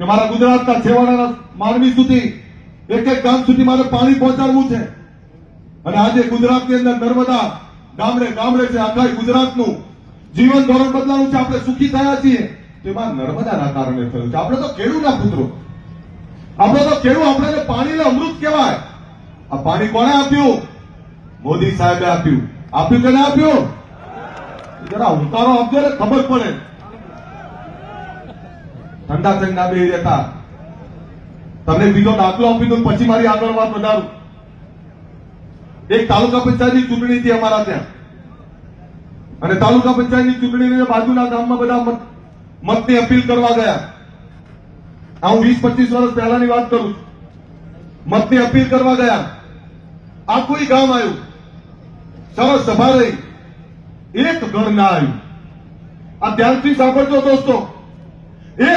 કે મારા ગુજરાતના છેવાડાના માનવી સુધી એક એક ગામ સુધી મારે પાણી પહોંચાડવું છે અને આજે ગુજરાતની અંદર નર્મદા ગામડે ગામડે છે આખા ગુજરાતનું જીવન ધોરણ બદલાનું છે આપણે સુખી થયા છીએ તેમાં નર્મદાના કારણે થયું છે આપણે તો ખેડૂતના પુત્રો આપણે તો ખેડૂત આપણે પાણીને અમૃત કહેવાય આ પાણી કોણે આપ્યું મોદી સાહેબે આપ્યું આપ્યું કે ના આપ્યું જરા ઉતારો આપજો ને ખબર પડે ઠંડા ઠંડા બે રહેતા તમને બીજો દાખલો આપી દઉં પછી મારી આગળ વાત વધારું એક તાલુકા પંચાયતની ચૂંટણી હતી અમારા ત્યાં અને તાલુકા પંચાયતની ચૂંટણીની બાજુના ગામમાં બધા મતની અપીલ કરવા ગયા હું 20-25 વર્ષ પહેલાની વાત કરું મતની અપીલ કરવા ગયા આખું ગામ આવ્યું સરસ સભા રહી એક ગણ ના આવ્યું આ ધ્યાનથી સાંભળજો દોસ્તો